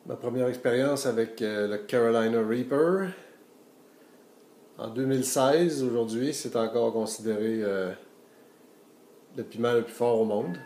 Ma première expérience avec le Carolina Reaper en 2016, aujourd'hui, c'est encore considéré le piment le plus fort au monde.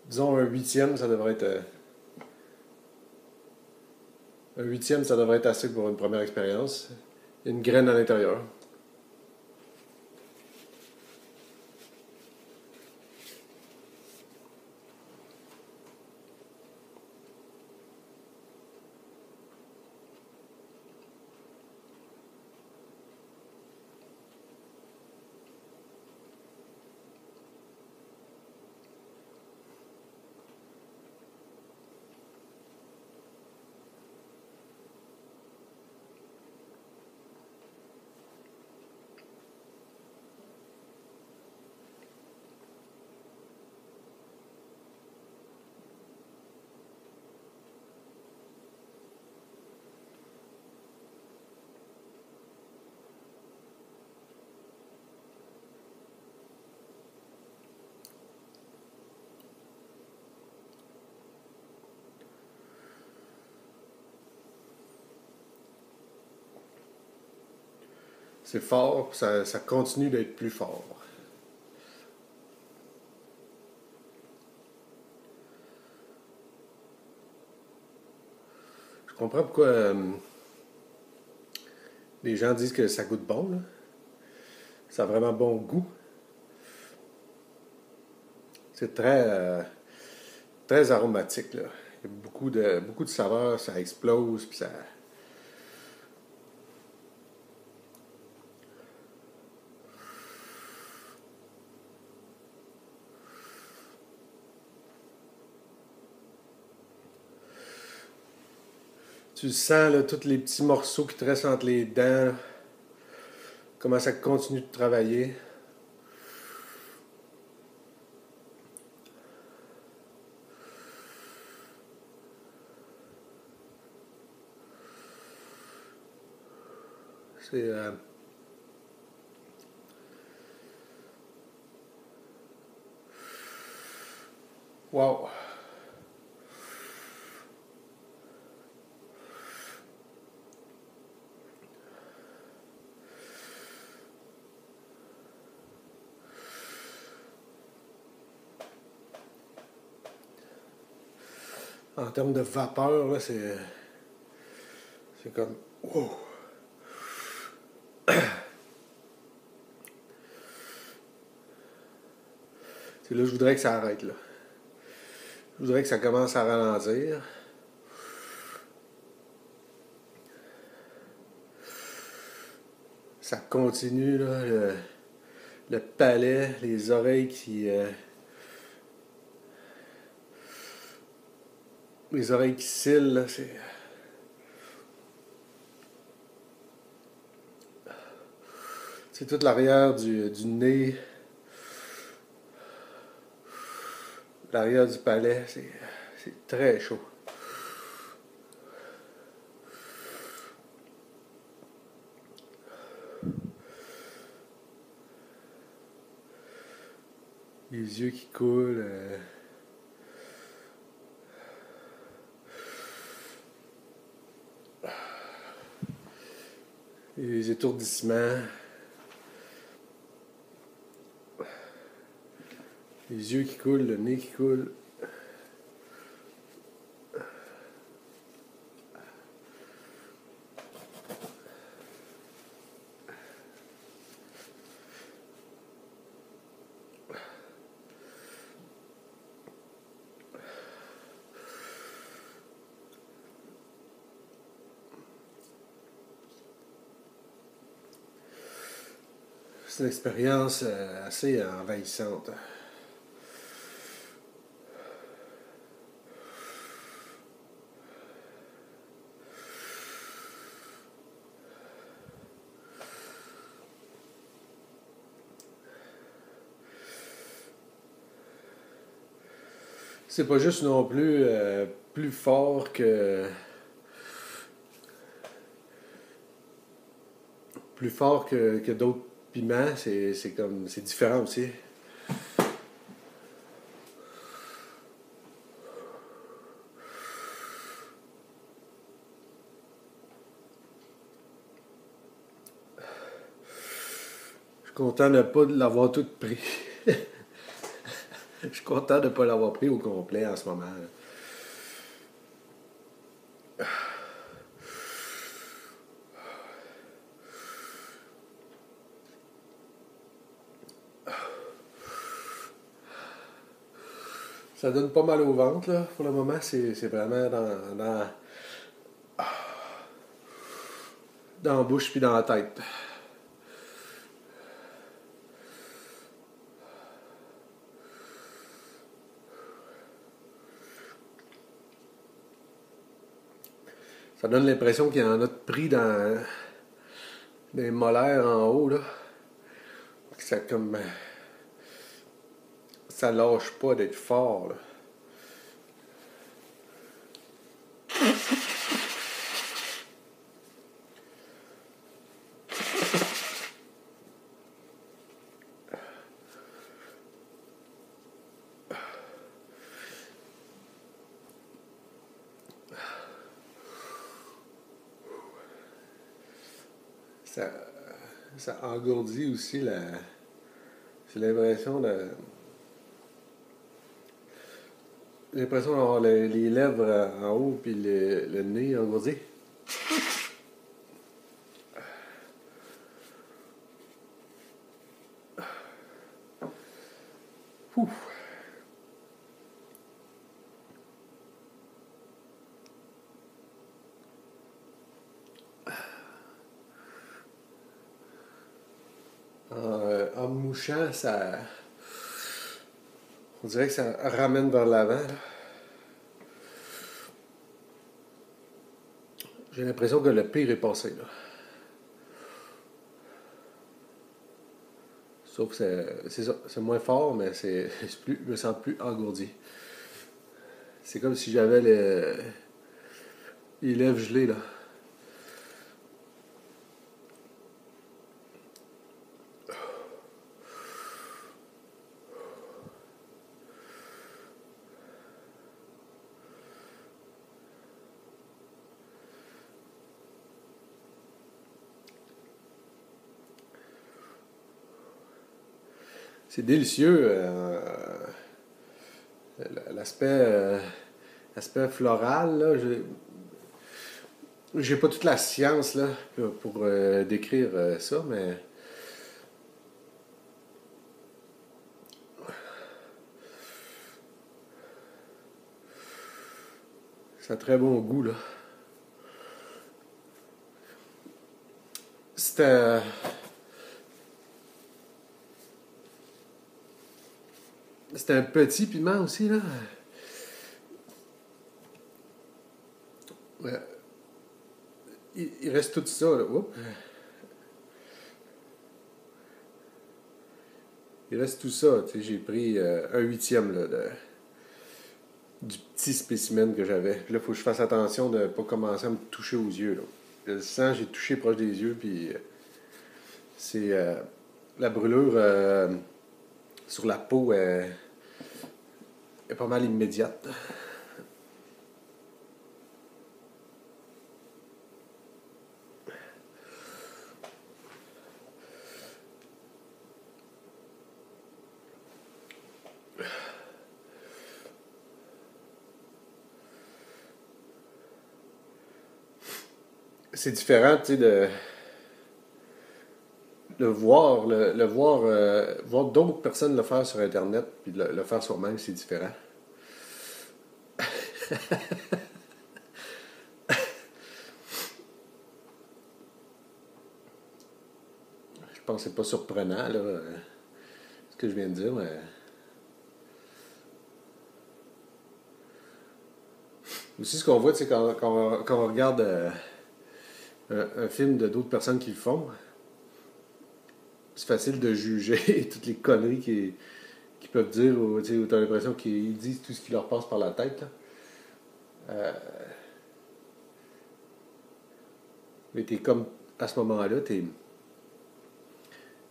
Disons un huitième, ça devrait être un huitième, ça devrait être assez pour une première expérience. Il y a une graine à l'intérieur. C'est fort, ça continue d'être plus fort. Je comprends pourquoi les gens disent que ça goûte bon, là. Ça a vraiment bon goût. C'est très aromatique, là. Il y a beaucoup de saveurs, ça explose, puis ça. Tu sens, là, tous les petits morceaux qui te restent entre les dents, là, comment ça continue de travailler. C'est. Wow! En termes de vapeur, là, c'est comme. Wow! C'est là que je voudrais que ça arrête, là. Je voudrais que ça commence à ralentir. Ça continue, là, le palais, les oreilles les oreilles qui scellent, là, c'est toute l'arrière du nez, l'arrière du palais, c'est très chaud. Les yeux qui coulent. Les étourdissements. Les yeux qui coulent, le nez qui coule. C'est une expérience assez envahissante. c'est pas juste non plus plus fort que que d'autres piments, c'est comme c'est différent aussi. Je suis content de ne pas l'avoir tout pris. Je suis content de ne pas l'avoir pris au complet en ce moment. Ça donne pas mal au ventre, là. Pour le moment, c'est vraiment dans la bouche puis dans la tête. Ça donne l'impression qu'il y en a de pris dans les molaires en haut, là. Ça comme. Ça lâche pas d'être fort, là. Ça, ça engourdit aussi la. J'ai l'impression d'avoir les lèvres en haut puis le nez engourdi. Ouf. En mouchant, ça. On dirait que ça ramène vers l'avant, là. J'ai l'impression que le pire est passé, là. Sauf que c'est ça, c'est moins fort, mais je me sens plus engourdi. C'est comme si j'avais les lèvres gelées, là. C'est délicieux. L'aspect l'aspect floral, là, j'ai pas toute la science là, pour décrire ça, mais ça a très bon goût. Là. C'était c'était un petit piment aussi, là. Ouais. Il reste tout ça, là. Oups. Il reste tout ça. Tu sais, j'ai pris un huitième là, du petit spécimen que j'avais. Puis là, il faut que je fasse attention de ne pas commencer à me toucher aux yeux. Là. Le sang, j'ai touché proche des yeux, puis c'est la brûlure sur la peau est pas mal immédiate. C'est différent, tu sais, de voir, le voir, voir d'autres personnes le faire sur Internet, puis de le faire soi-même, c'est différent. Je pense que c'est pas surprenant, là, ce que je viens de dire, mais aussi ce qu'on voit, c'est quand on regarde un film de d'autres personnes qui le font, c'est facile de juger toutes les conneries qui peuvent dire, ou tu as l'impression qu'ils disent tout ce qui leur passe par la tête. Là. Mais t'es comme, à ce moment-là, t'es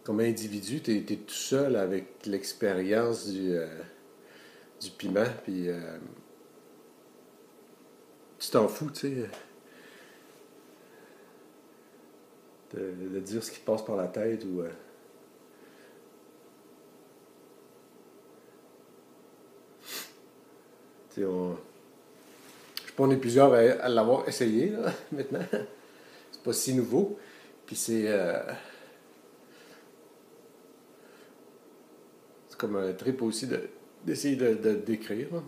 comme individu, t'es tout seul avec l'expérience du piment, puis tu t'en fous, tu sais, de dire ce qui te passe par la tête ou. Tu sais, je sais pas, on est plusieurs à l'avoir essayé, là, maintenant. C'est pas si nouveau. Puis c'est comme un trip aussi d'essayer de décrire. Là.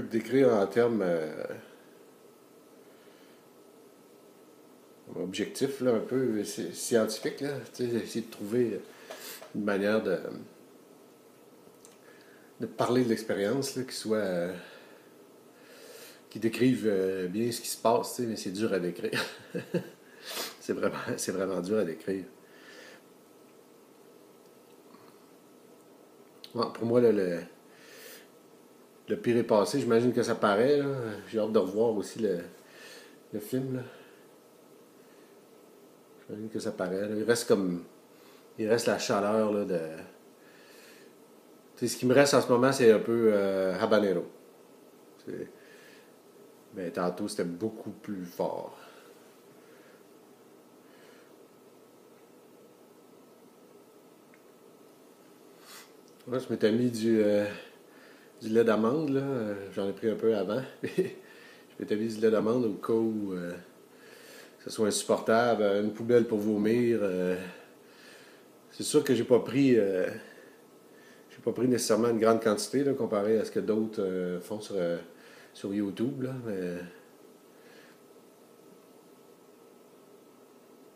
Décrire en termes objectifs, là, un peu scientifiques, là. Tu sais, essayer de trouver une manière de parler de l'expérience, là, qui décrive bien ce qui se passe, tu sais, mais c'est dur à décrire. c'est vraiment dur à décrire. Bon, pour moi, là, le pire est passé. J'imagine que ça paraît. Là. J'ai hâte de revoir aussi le film. Là. J'imagine que ça paraît. Là. Il reste la chaleur là, de. T'sais, ce qui me reste en ce moment, c'est un peu habanero. Mais tantôt, c'était beaucoup plus fort. Moi, je m'étais mis du lait d'amande. Là. J'en ai pris un peu avant. Je m'étais mis du lait d'amande au cas où que ce soit insupportable. Une poubelle pour vomir. C'est sûr que j'ai pas pris nécessairement une grande quantité là, comparé à ce que d'autres font sur YouTube. Là, mais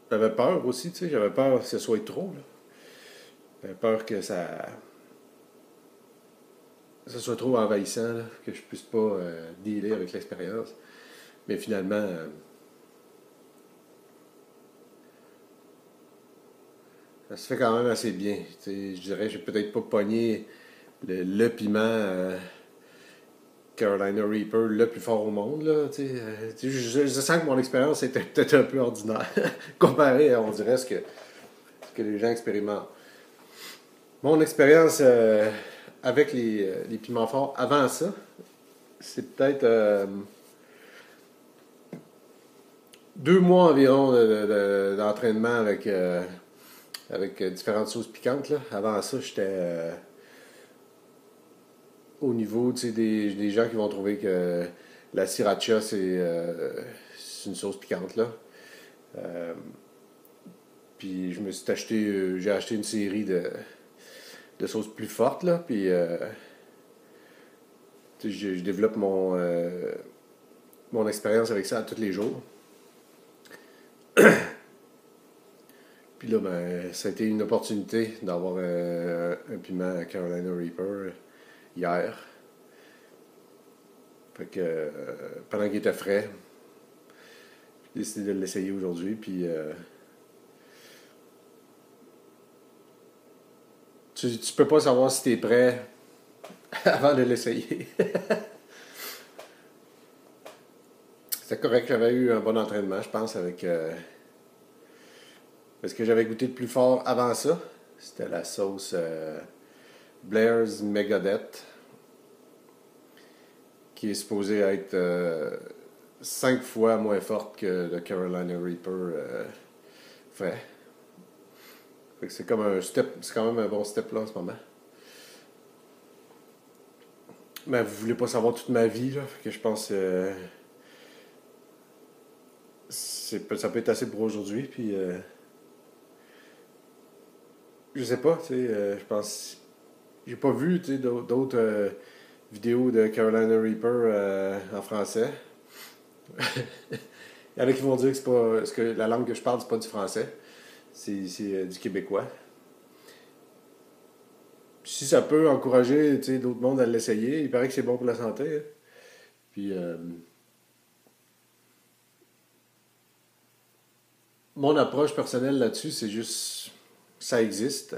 j'avais peur aussi, tu sais, j'avais peur que ce soit trop. Là. J'avais peur que ça soit trop envahissant, là, que je puisse pas dealer avec l'expérience. Mais finalement, ça se fait quand même assez bien. Tu sais, je dirais, j'ai peut-être pas pogné le piment Carolina Reaper le plus fort au monde. Là, je sens que mon expérience était peut-être un peu ordinaire comparé à, on dirait, ce que les gens expérimentent. Mon expérience avec les piments forts avant ça, c'est peut-être 2 mois environ d'entraînement avec différentes sauces piquantes. Là. Avant ça, j'étais au niveau des gens qui vont trouver que la sriracha, c'est une sauce piquante. Là. Euh, Puis je me suis acheté, j'ai acheté une série de sauces plus fortes. Là, puis je développe mon expérience avec ça tous les jours. Puis là, ben, ça a été une opportunité d'avoir un piment Carolina Reaper hier. Fait que pendant qu'il était frais, j'ai décidé de l'essayer aujourd'hui. Puis tu peux pas savoir si t'es prêt avant de l'essayer. C'était correct, j'avais eu un bon entraînement, je pense, avec. Parce que j'avais goûté de plus fort avant ça. C'était la sauce Blair's Megadeth, qui est supposée être 5 fois moins forte que le Carolina Reaper frais. Fait que c'est comme un step, c'est quand même un bon step là en ce moment. Mais vous voulez pas savoir toute ma vie, là, fait que je pense ça peut être assez pour aujourd'hui, puis je sais pas, tu sais, je pense, j'ai pas vu, tu sais, d'autres vidéos de Carolina Reaper en français. Il y en a qui vont dire que c'est pas, que la langue que je parle, c'est pas du français, c'est du québécois. Si ça peut encourager, tu sais, d'autres mondes à l'essayer, il paraît que c'est bon pour la santé. Hein. Puis mon approche personnelle là-dessus, c'est juste, ça existe.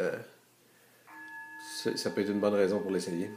Ça peut être une bonne raison pour l'essayer.